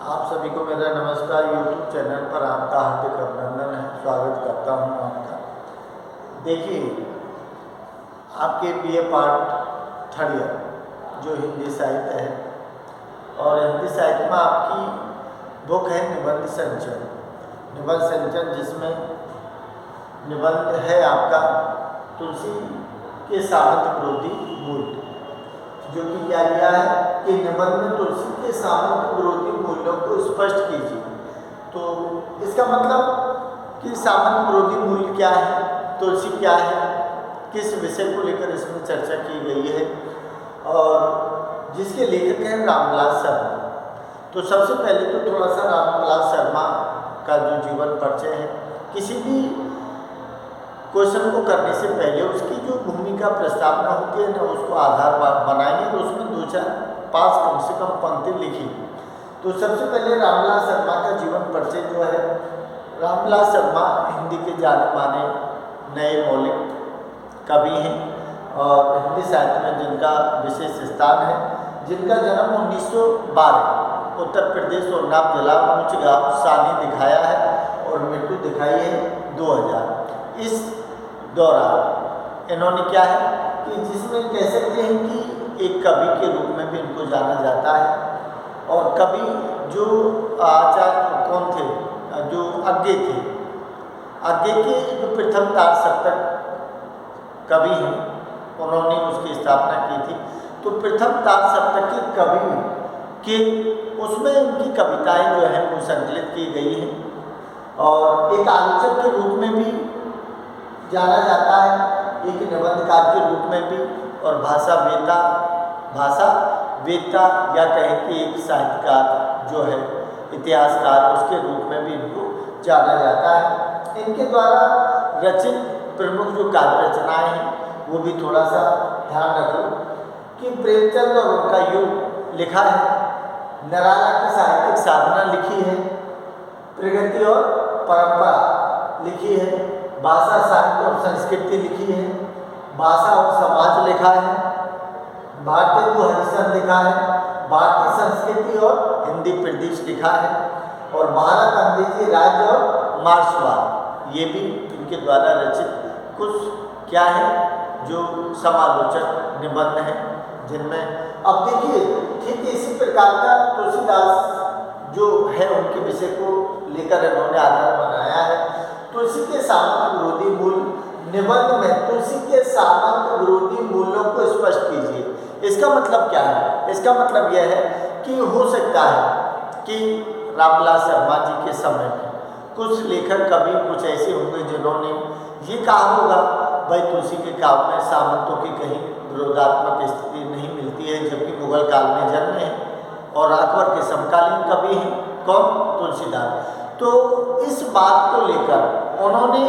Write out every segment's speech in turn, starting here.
आप सभी को मेरा नमस्कार। YouTube चैनल पर आपका हार्दिक अभिनंदन है, स्वागत करता हूं आपका। देखिए, आपके BA पार्ट थर्ड ईयर जो हिंदी साहित्य है, और हिंदी साहित्य में आपकी बुक है निबंध संचयन। निबंध संचयन जिसमें निबंध है आपका तुलसी के सामंत विरोधी मूल, जो कि क्या लिया है कि निबंध में तुलसी के सामंत विरोधी मूल्यों को स्पष्ट कीजिए। तो इसका मतलब कि सामंत विरोधी मूल्य क्या है, तुलसी क्या है, किस विषय को लेकर इसमें चर्चा की गई है, और जिसके लेखक हैं रामविलास शर्मा। तो सबसे पहले तो थोड़ा सा रामविलास शर्मा का जो जीवन परिचय है, किसी भी क्वेश्चन को करने से पहले उसकी जो भूमिका प्रस्तावना होती है ना, उसको आधार बनाएंगे तो उसमें 2-4-5 कम से कम पंक्ति लिखी। तो सबसे पहले रामविलास शर्मा का जीवन परिचय जो है, रामविलास शर्मा हिंदी के जाने माने नए मौलिक कवि हैं और हिंदी साहित्य में जिनका विशेष स्थान है, जिनका जन्म 1912 उत्तर प्रदेश और नाम जिला ऊंच गांव सानी दिखाया है और मृत्यु दिखाई है 2000। इस दौरान इन्होंने क्या है कि जिसमें कह सकते हैं कि एक कवि के रूप में भी इनको जाना जाता है। और कवि जो आचार्य कौन थे, जो अज्ञे थे, अज्ञे के जो प्रथम तार सप्तक कवि हैं, उन्होंने उसकी स्थापना की थी। तो प्रथम तार सप्तक के कवि के उसमें उनकी कविताएं जो हैं वो संकलित की गई हैं और एक आलोचक के रूप में भी जाना जाता है, एक निबंधकार के रूप में भी, और भाषा वेता या कहें कि एक साहित्यकार जो है, इतिहासकार, उसके रूप में भी इनको जाना जाता है। इनके द्वारा रचित प्रमुख जो काव्य रचनाएं हैं वो भी थोड़ा सा ध्यान रखो कि प्रेमचंद और उनका युग लिखा है, निराला की साहित्यिक साधना लिखी है, प्रगति और परंपरा लिखी है, भाषा साहित्य और संस्कृति लिखी है, भाषा और समाज लिखा है, भारतीय को हरिशन लिखा है, भारतीय संस्कृति और हिंदी प्रदेश लिखा है, और भारत अंग्रेजी राज्य और मार्क्सवाद, ये भी इनके द्वारा रचित कुछ क्या है जो समालोचक निबंध हैं, जिनमें अब देखिए ठीक इसी प्रकार का तुलसीदास जो है उनके विषय को लेकर इन्होंने आधार बनाया है। तुलसी के सामंत विरोधी मूल निबंध में तुलसी के सामंत विरोधी मूल्यों को स्पष्ट कीजिए। इसका मतलब क्या है? इसका मतलब यह है कि हो सकता है कि रामविलास शर्मा जी के समय में कुछ लेखक कवि कुछ ऐसे होंगे जिन्होंने ये कहा होगा, भाई तुलसी के काव्य में सामंतों की कहीं विरोधात्मक स्थिति नहीं मिलती है, जबकि मुगल काल में जन्मे हैं और अकबर के समकालीन कवि हैं कौन? तुलसीदास। तो इस बात को लेकर उन्होंने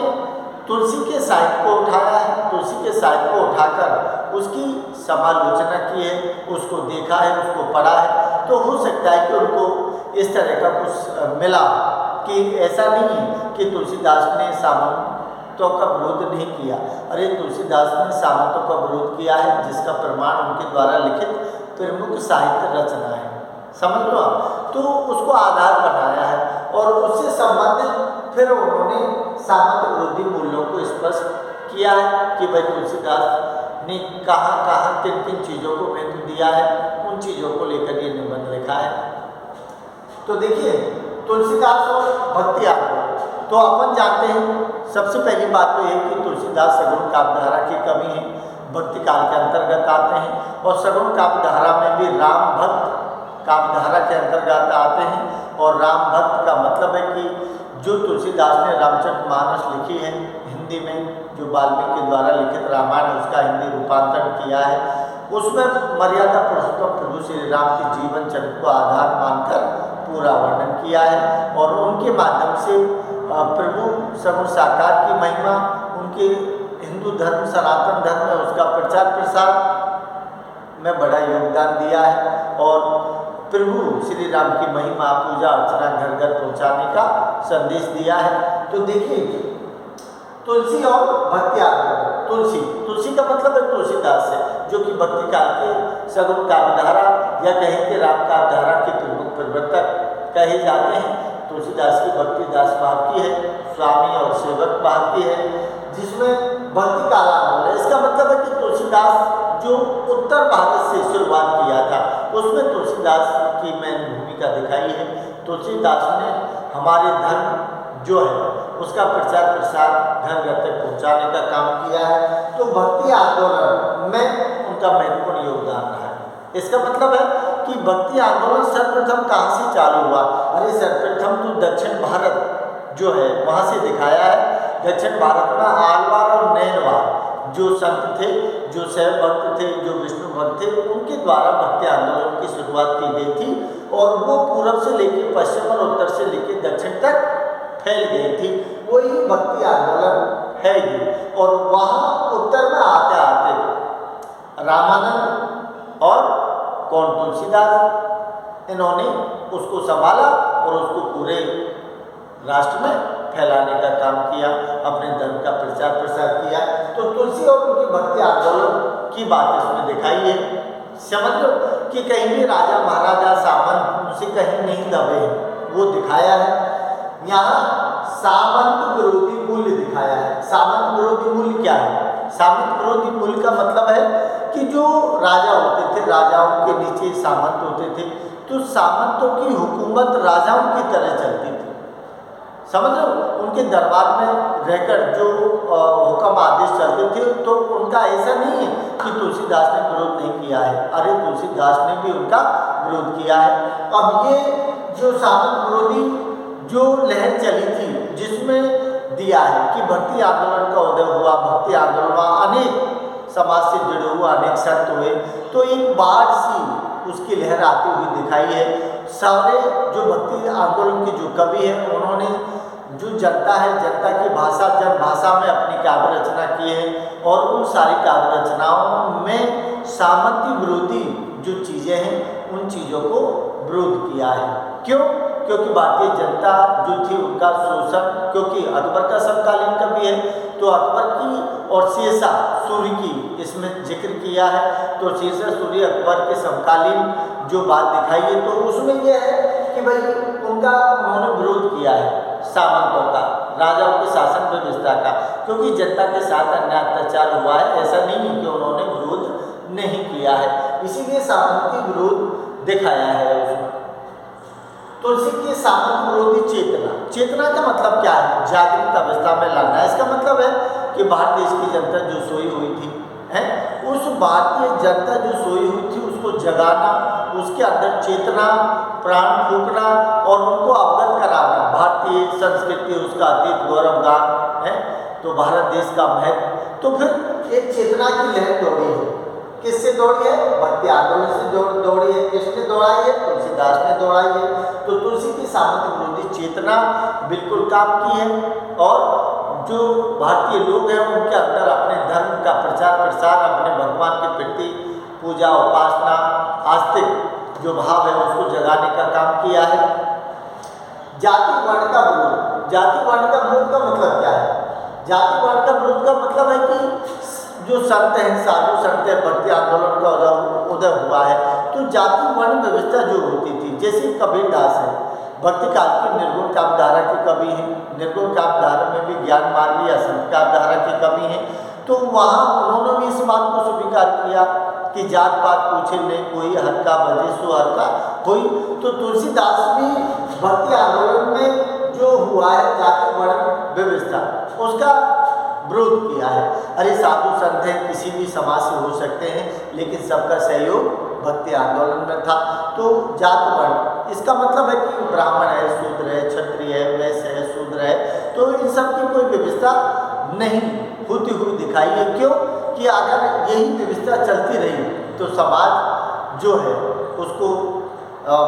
तुलसी के साहित्य को उठाया है, तुलसी के साहित्य को उठाकर उसकी समालोचना की है, उसको देखा है, उसको पढ़ा है। तो हो सकता है कि उनको इस तरह का कुछ मिला कि ऐसा नहीं कि तुलसीदास ने सामंतों का विरोध नहीं किया। अरे तुलसीदास ने सामंतों का विरोध किया है, जिसका प्रमाण उनके द्वारा लिखित प्रमुख साहित्य रचना है, समझ लो आप। तो उसको आधार बनाया है और उससे संबंधित फिर उन्होंने सामंत विरोधी मूल्यों को स्पष्ट किया है कि भाई तुलसीदास ने कहाँ किन किन चीज़ों को महत्व दिया है, उन चीज़ों को लेकर ये निबंध लिखा है। तो देखिए, तुलसीदास और भक्ति आंदोलन, तो अपन जानते हैं सबसे पहली बात तो यह कि तुलसीदास सगुण काव्यधारा के कवि हैं, भक्ति काल के अंतर्गत आते हैं, और सगुण काव्यधारा में भी राम भक्त काव्यधारा के अंतर्गत आते हैं। और राम भक्त का मतलब है कि जो तुलसीदास ने रामचरितमानस लिखी है हिंदी में, जो वाल्मीकि द्वारा लिखित रामायण, उसका हिंदी रूपांतरण किया है, उसमें मर्यादा पुरुषोत्तम प्रभु श्री राम के जीवन चरित्र को आधार मानकर पूरा वर्णन किया है, और उनके माध्यम से प्रभु सगुण साकार की महिमा, उनके हिंदू धर्म सनातन धर्म में उसका प्रचार प्रसार में बड़ा योगदान दिया है, और प्रभु श्री राम की महिमा पूजा अर्चना घर घर पहुँचाने का संदेश दिया है। तो देखिए, तुलसी और भक्ति आंदोलन, तुलसी का मतलब है तुलसीदास है, जो कि भक्ति काल के सगुण काव्यधारा या कहें कि राम काव्यधारा के प्रमुख प्रवर्तक कहे जाते हैं। तुलसीदास की भक्ति दास भाव की है, स्वामी और सेवक भाव की है, जिसमें भक्ति का आलाप है। इसका मतलब है कि तुलसीदास जो उत्तर भारत से शुरुआत किया था, उसमें तुलसीदास की मैंने भूमिका दिखाई है। तुलसीदास ने हमारे धर्म जो है उसका प्रचार प्रसार घर घर तक पहुँचाने का काम किया है। तो भक्ति आंदोलन में उनका महत्वपूर्ण योगदान रहा है। इसका मतलब है कि भक्ति आंदोलन सर्वप्रथम कहाँ से चालू हुआ? अरे सर्वप्रथम तो दक्षिण भारत जो है वहाँ से दिखाया है। दक्षिण भारत में आलवार और नैनवार जो संत थे, जो शैव भक्त थे, जो विष्णु भक्त थे, उनके द्वारा भक्ति आंदोलन की शुरुआत की गई थी और वो पूर्व से लेकर पश्चिम और उत्तर से लेकर दक्षिण तक फैल गई थी। वही भक्ति आंदोलन है ये। और वहाँ उत्तर में आते आते रामानंद और कौन तुलसीदास, इन्होंने उसको संभाला और उसको पूरे राष्ट्र में फैलाने का काम किया, अपने धर्म का प्रचार प्रसार किया। तो तुलसी और उनकी भक्ति आंदोलन की बात इसमें दिखाई है। समझ लो कि कहीं भी राजा महाराजा सामंत उनसे कहीं नहीं दबे, वो दिखाया है। यहाँ सामंत विरोधी मूल्य दिखाया है। सामंत विरोधी मूल्य क्या है? सामंत विरोधी मूल्य का मतलब है कि जो राजा होते थे, राजाओं के नीचे सामंत होते थे, तो सामंतों की हुकूमत राजाओं की तरह चलती थी। समझ लो, उनके दरबार में रहकर जो हुक्म आदेश चलते थे, तो उनका ऐसा नहीं है कि तुलसीदास ने विरोध नहीं किया है। अरे तुलसीदास ने भी उनका विरोध किया है। अब ये जो सामंत विरोधी जो लहर चली थी, जिसमें दिया है कि भक्ति आंदोलन का उदय हुआ, भक्ति आंदोलन में अनेक समाज से जुड़े हुए अनेक संत हुए, तो एक बाढ़ सी उसकी लहर आती हुई दिखाई है। सारे जो भक्ति आंदोलन के जो कवि हैं, उन्होंने जो जनता है, जनता की भाषा, जन भाषा में अपनी काव्य रचना की है और उन सारी काव्य रचनाओं में सामंती विरोधी जो चीज़ें हैं, उन चीज़ों को विरोध किया है। क्यों? क्योंकि भारतीय जनता जो थी उनका शोषण, क्योंकि अकबर का समकालीन कवि है, तो अकबर की और शेषा सूर्य की इसमें जिक्र किया है। तो शेषा सूर्य अकबर के समकालीन जो बात दिखाई है, तो उसमें यह है कि भाई उन्होंने विरोध किया है सामंतों का, राजाओं के शासन व्यवस्था का, क्योंकि जनता के साथ अन्याय अत्याचार हुआ है। ऐसा नहीं है कि उन्होंने विरोध नहीं किया है, इसीलिए सामंती विरोध दिखाया है उसमें। तुलसी की सामंत विरोधी चेतना, चेतना का मतलब क्या है? जागृत अवस्था में लाना। इसका मतलब है कि भारत देश की जनता जो सोई हुई थी है, उस भारतीय जनता जो सोई हुई थी उसको जगाना, उसके अंदर चेतना, प्राण फूंकना और उनको अवगत कराना। भारतीय संस्कृति, उसका अतीत गौरव गान है, तो भारत देश का महत्व। तो फिर एक चेतना की लहर दौड़ी है। किससे दौड़ी है? भक्ति आंदोलन से दौड़ी है। किसने दौड़ाई है? तुलसीदास ने दौड़ाई है। तो तुलसी की सामंत विरोधी चेतना बिल्कुल काम की है और जो भारतीय लोग हैं उनके अंदर अपने धर्म का प्रचार प्रसार, अपने भगवान के प्रति पूजा उपासना, आस्तिक जो भाव है उसको जगाने का काम किया है। जाति वर्ण का विरोध, जाति वर्ण का विरोध का मतलब क्या है? जाति वर्ण का विरोध का मतलब है कि जो संत हैं, साधु संत हैं, भक्ति आंदोलन का उदय हुआ है, तो जाति वर्ण व्यवस्था जो होती थी, जैसे कबीरदास है, भक्ति काल की निर्गुण काव्यधारा के कवि हैं, निर्गुण काव्यधारा में भी ज्ञान मार्ग या संत काव्यधारा के कवि हैं, तो वहाँ उन्होंने भी इस बात को स्वीकार किया कि जात पात पूछे नहीं कोई, हर का बजे सो हर का कोई। तो तुलसीदास भी भक्ति आंदोलन में जो हुआ है जाति वर्ण व्यवस्था, उसका विरोध किया है। अरे साधु संत हैं, किसी भी समाज से हो सकते हैं, लेकिन सबका सहयोग भक्ति आंदोलन में था। तो जात वर्ण, इसका मतलब है कि ब्राह्मण है, शूद्र है, क्षत्रिय है, वैश्य है, शूद्र है, तो इन सब की कोई व्यवस्था नहीं होती हुई दिखाई है। क्यों? कि अगर यही व्यवस्था चलती रही तो समाज जो है उसको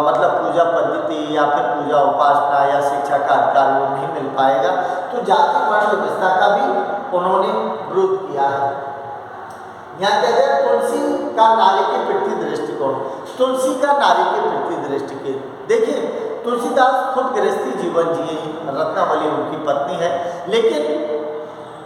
मतलब पूजा पद्धति या फिर पूजा उपासना या शिक्षा का अधिकार वो नहीं मिल पाएगा। तो जाति वर्ण व्यवस्था का भी उन्होंने विरोध किया है। यहाँ कहते हैं तुलसी का नारी के प्रति दृष्टिकोण, तुलसी का नारी के प्रति दृष्टिकोण। देखिए तुलसीदास खुद गृहस्थी जीवन जिए हैं, रत्नावली उनकी पत्नी है, लेकिन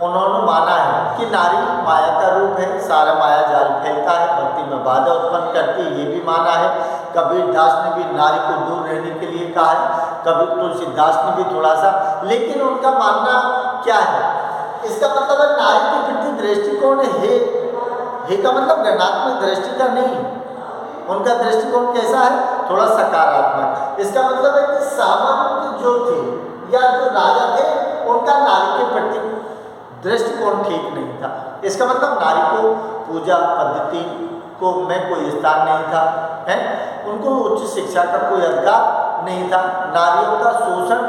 उन्होंने माना है कि नारी माया का रूप है, सारा माया जाल फैलता है, भक्ति में बाधा उत्पन्न करती है, ये भी माना है। कबीर दास ने भी नारी को दूर रहने के लिए कहा है, कबीर तुलसीदास ने भी थोड़ा सा, लेकिन उनका मानना क्या है? इसका मतलब है नारी के प्रति दृष्टिकोण है का मतलब ऋणात्मक दृष्टि का नहीं, उनका दृष्टिकोण कैसा है? थोड़ा सकारात्मक। इसका मतलब है कि सामान्य जो थे या जो राजा थे उनका नारी के प्रति दृष्टिकोण ठीक नहीं था। इसका मतलब नारी को पूजा पद्धति को में कोई स्थान नहीं था, है, उनको उच्च शिक्षा का कोई अधिकार नहीं था, नारियों का शोषण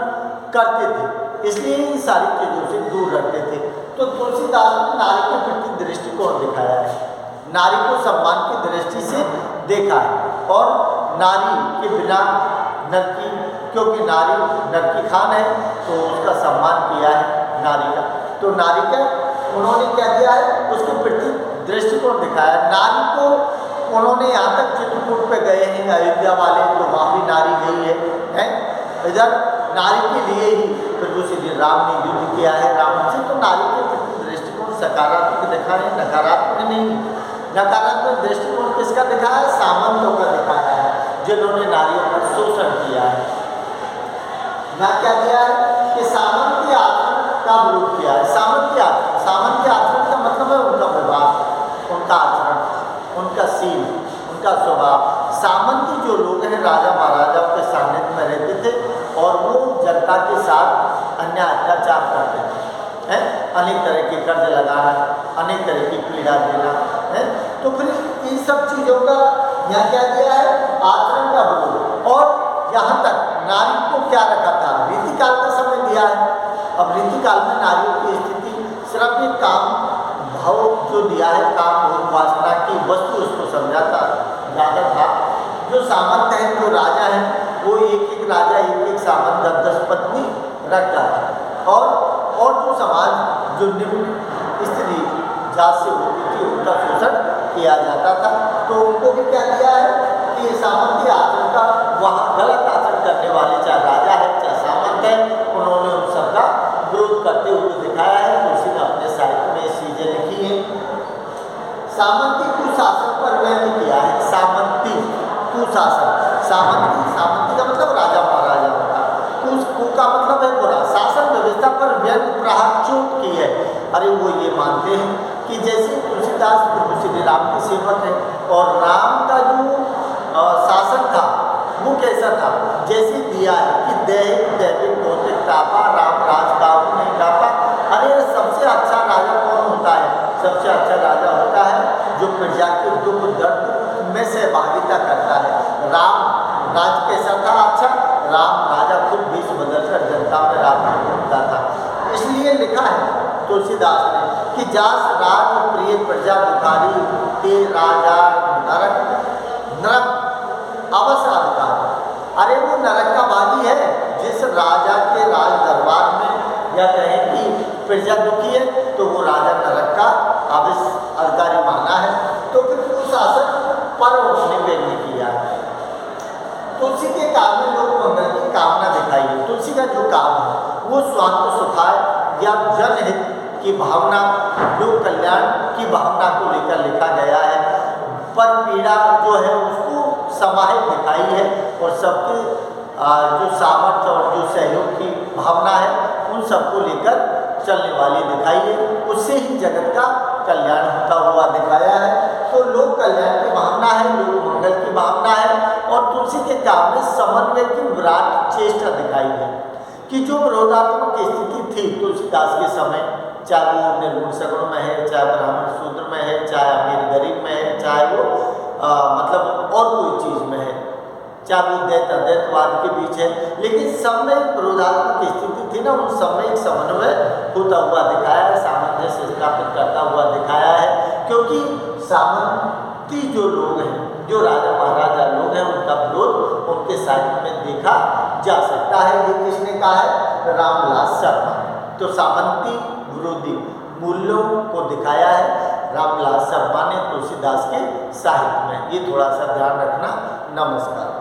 करते थे, इसलिए इन सारी चीज़ों से दूर रखते थे। तो तुलसीदास ने नारी के प्रति दृष्टिकोण दिखाया है, नारी को सम्मान की दृष्टि से देखा है, और नारी के बिना नर की, क्योंकि नारी नर की खान है तो उसका सम्मान किया है नारी का, तो नारी का उन्होंने क्या किया है? उसके प्रति दृष्टिकोण दिखाया। नारी को उन्होंने यहाँ तक चित्रकूट पे गए हैं अयोध्या वाले, तो वहाँ भी नारी गई है? इधर नारी के लिए ही प्रभु श्री राम ने युद्ध किया है रावण से, तो नारी के प्रति दृष्टिकोण सकारात्मक दिखाया है, नकारात्मक नहीं। नकारात्मक दृष्टिकोण किसका दिखाया है? सामंतों का दिखाया है, जिन्होंने नारियों का शोषण किया है। ना क्या किया है कि सामंत के आचरण का विरोध किया है। सामंत के आचरण का मतलब है उनका व्यवहार, उनका आचरण, उनका शील, उनका स्वभाव। सामंती जो लोग हैं राजा महाराजाओं के सानिध्य में रहते थे और वो जनता के साथ अन्याय अत्याचार करते थे, हैं, अनेक तरह के कर्ज लगाना, अनेक तरह की पीड़ा देना, है। तो फिर इन सब चीज़ों का यहाँ क्या दिया है? आचरण का विरोध। और यहाँ तक नारी को क्या रखा था? रीतिकाल का समय दिया है। अब रीतिकाल में नारियों की स्थिति सिर्फ एक काम भाव जो दिया है, काम और वासना की वस्तु उसको समझाता ज़्यादा था। जो सामंत हैं, जो राजा हैं, वो एक राजा एक सामंत 10 पत्नी रखता था, और जो समाज जो निम्न स्त्री जात से होती थी उनका शोषण किया जाता था। तो उनको भी क्या दिया है कि सामंती आचरण का, वहाँ गलत आचरण करने वाले चाहे राजा है चाहे सामंत है, उन्होंने उन सबका विरोध करते हुए दिखाया है। तो उसी ने अपने साहित्य में चीजें लिखी हैं। सामंती कुशासन पर व्यंग्य किया है। सामंती कुशासन, सामंती का मतलब राजा महाराजा होता, कु का मतलब है बुरा, शासन व्यवस्था पर व्यंग्य प्रहार चोट की है। अरे वो ये मानते हैं कि जैसे तुलसीदास प्रभु श्री राम के सेवक है, और राम का जो शासन था वो कैसा था? जैसे दिया है कि दैहिक दैविक भौतिक तापा, राम राज गाँव नहीं गापा। अरे सबसे अच्छा राजा कौन होता है? सबसे अच्छा राजा होता है जो प्रजा के दुख दर्द में सहभागिता करता है। राम राज कैसा था? अच्छा, राम राजा खुद बीच बदलकर जनता में राज घूमता था। इसलिए लिखा है तुलसीदास ने कि जास राज प्रिय प्रजा दुखारी, ते राजा नरक अवश्य अधिकार। अरे वो नरक का बागी है जिस राजा के राज दरबार में या कहें कि प्रजा दुखी है तो वो राजा नरक का अवश्य अधिकारी माना है। तो फिर कुशासन पर उन्होंने व्यंग्य किया। तुलसी के काम में लोग मंगल की कामना दिखाई है। तुलसी का जो काम है वो स्वार्थ सुखाय या जनहित की भावना, लोक कल्याण की भावना को लेकर लिखा गया है। पर पीड़ा जो है उसको समाहित दिखाई है, और सबके जो सामर्थ्य और जो सहयोग की भावना है उन सबको लेकर चलने वाली दिखाई है। उससे ही जगत का कल्याण होता हुआ दिखाया है। तो लोक कल्याण की भावना है, लोक मंगल की भावना है। और तुलसी के काम में समन्वय की विराट चेष्टा दिखाई है कि जो विरोधात्मक स्थिति थी तुलसीदास के समय, चाहे वो निर्गुण सगुण में है, चाहे ब्राह्मण शूद्र में है, चाहे अमीर गरीब में है, चाहे वो मतलब और कोई चीज़ में है, चाहे वो दैत अदैतवाद के बीच है, लेकिन सब में विरोधात्मक स्थिति थी ना, उन सब में एक समन्वय होता हुआ दिखाया है, सामंजस्य स्थापित करता हुआ दिखाया है। क्योंकि सामंती जो लोग हैं, जो राजा महाराजा लोग हैं, उनका विरोध उनके साहित्य में देखा जा सकता है। ये किसने कहा है? रामविलास शर्मा। तो सामंती विरोधी मूल्यों को दिखाया है रामविलास शर्मा ने तुलसीदास के साहित्य में। ये थोड़ा सा ध्यान रखना। नमस्कार।